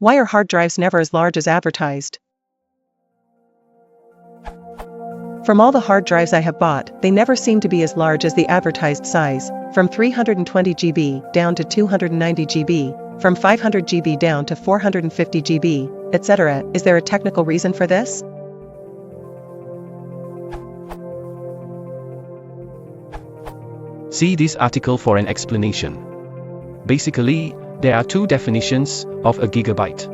Why are hard drives never as large as advertised? From all the hard drives I have bought, they never seem to be as large as the advertised size, from 320 GB down to 290 GB, from 500 GB down to 450 GB, etc. Is there a technical reason for this? See this article for an explanation. Basically, there are two definitions of a gigabyte.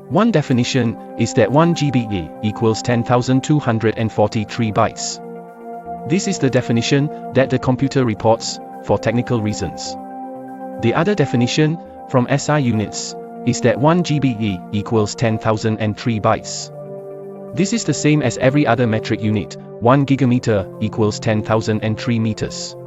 One definition is that 1 GB equals 10,243 bytes. This is the definition that the computer reports for technical reasons. The other definition, from SI units, is that 1 GB equals 10,003 bytes. This is the same as every other metric unit. 1 gigameter equals 10,003 meters.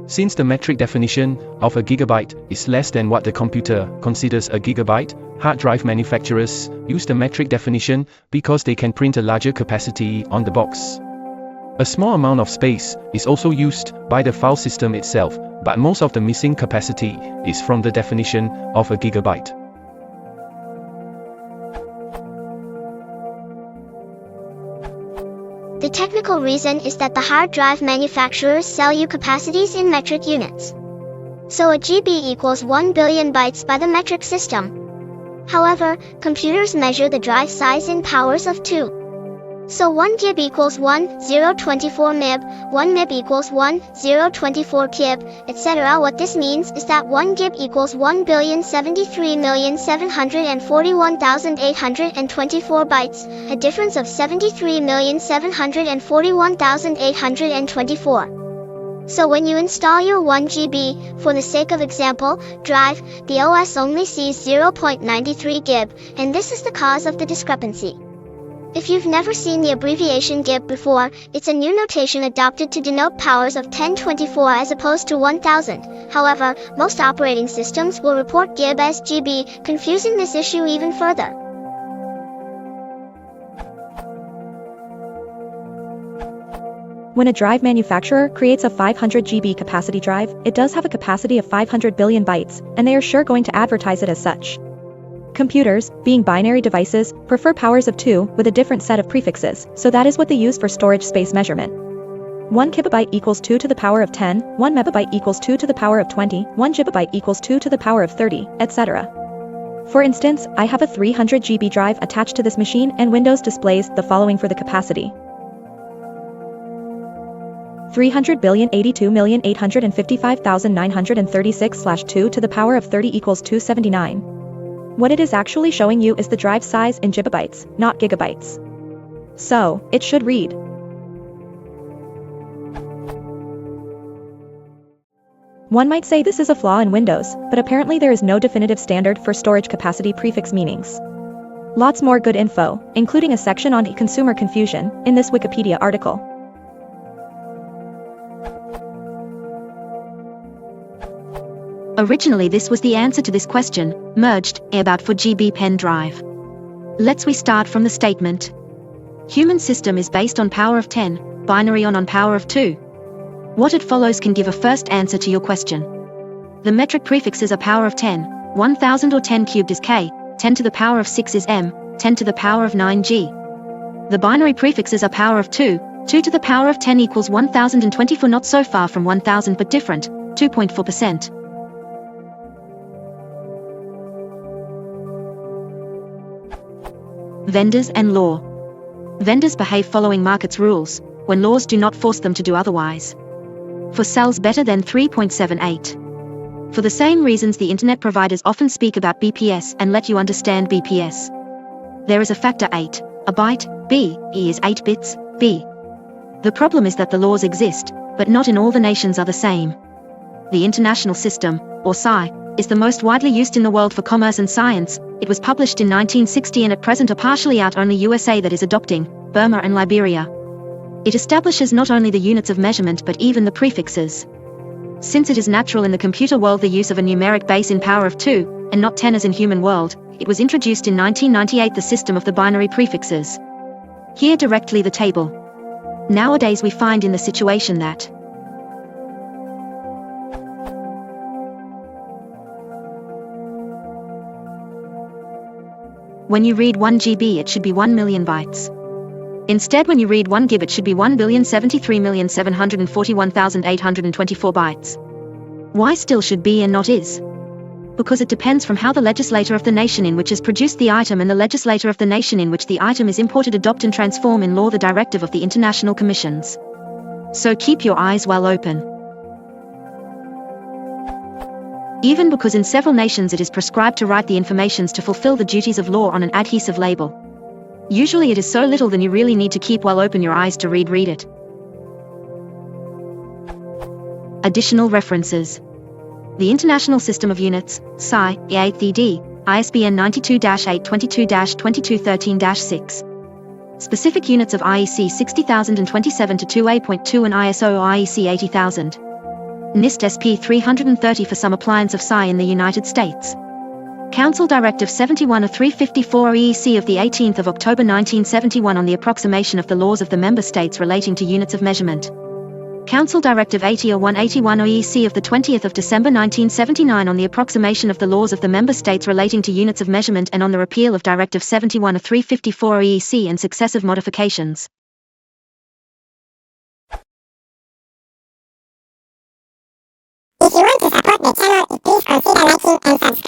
Since the metric definition of a gigabyte is less than what the computer considers a gigabyte, hard drive manufacturers use the metric definition because they can print a larger capacity on the box. A small amount of space is also used by the file system itself, but most of the missing capacity is from the definition of a gigabyte. The technical reason is that the hard drive manufacturers sell you capacities in metric units. So a GB equals 1 billion bytes by the metric system. However, computers measure the drive size in powers of 2. So 1 GB equals 1024 MB, 1 MB equals 1024 KB, etc. What this means is that 1 GB equals 1,073,741,824 bytes, a difference of 73,741,824. So when you install your 1 GB, for the sake of example, drive, the OS only sees 0.93 GB, and this is the cause of the discrepancy. If you've never seen the abbreviation GB before, it's a new notation adopted to denote powers of 1024 as opposed to 1000. However, most operating systems will report GB as GB, confusing this issue even further. When a drive manufacturer creates a 500 GB capacity drive, it does have a capacity of 500 billion bytes, and they are sure going to advertise it as such. Computers, being binary devices, prefer powers of 2 with a different set of prefixes, so that is what they use for storage space measurement. 1 kilobyte equals 2 to the power of 10, 1 megabyte equals 2 to the power of 20, 1 gigabyte equals 2 to the power of 30, etc. For instance, I have a 300 GB drive attached to this machine, and Windows displays the following for the capacity. 300,082,855,936/2 to the power of 30 equals 279. What it is actually showing you is the drive size in gigabytes, not gigabytes. So, it should read. One might say this is a flaw in Windows, but apparently there is no definitive standard for storage capacity prefix meanings. Lots more good info, including a section on consumer confusion, in this Wikipedia article. Originally this was the answer to this question, merged, about 4 GB pen drive. Let's we start from the statement. Human system is based on power of 10, binary on power of 2. What it follows can give a first answer to your question. The metric prefixes are power of 10, 1000 or 10 cubed is K, 10 to the power of 6 is M, 10 to the power of 9 G. The binary prefixes are power of 2, 2 to the power of 10 equals 1024, not so far from 1000 but different, 2.4%. Vendors and law. Vendors behave following market's rules, when laws do not force them to do otherwise. For sells better than 3.78. For the same reasons the internet providers often speak about BPS and let you understand BPS. There is a factor 8, a byte, B, E is 8 bits, B. The problem is that the laws exist, but not in all the nations are the same. The International System, or SI, is the most widely used in the world for commerce and science. It was published in 1960 and at present are partially out, only USA that is adopting, Burma and Liberia. It establishes not only the units of measurement but even the prefixes. Since it is natural in the computer world the use of a numeric base in power of 2, and not 10 as in human world, it was introduced in 1998 the system of the binary prefixes. Here directly the table. Nowadays we find in the situation that When you read 1 GB, it should be 1 million bytes. Instead, when you read 1 GB, it should be 1,073,741,824 bytes. Why still should be and not is? Because it depends from how the legislator of the nation in which is produced the item and the legislator of the nation in which the item is imported adopt and transform in law the directive of the international commissions. So keep your eyes well open. Even because in several nations it is prescribed to write the informations to fulfill the duties of law on an adhesive label. Usually it is so little then you really need to keep well open your eyes to read it. Additional references. The International System of Units, SI, EATD, ISBN 92-822-2213-6. Specific units of IEC 60027 to 2A.2 and ISO or IEC 80000. NIST SP 330 for some appliance of SI in the United States. Council Directive 71 of 354 EEC of the 18th of October 1971 on the approximation of the laws of the member states relating to units of measurement. Council Directive 80 or 181 EEC of the 20th of December 1979 on the approximation of the laws of the member states relating to units of measurement and on the repeal of Directive 71 of 354 EEC and successive modifications. If you want to support the channel, please consider liking and subscribing.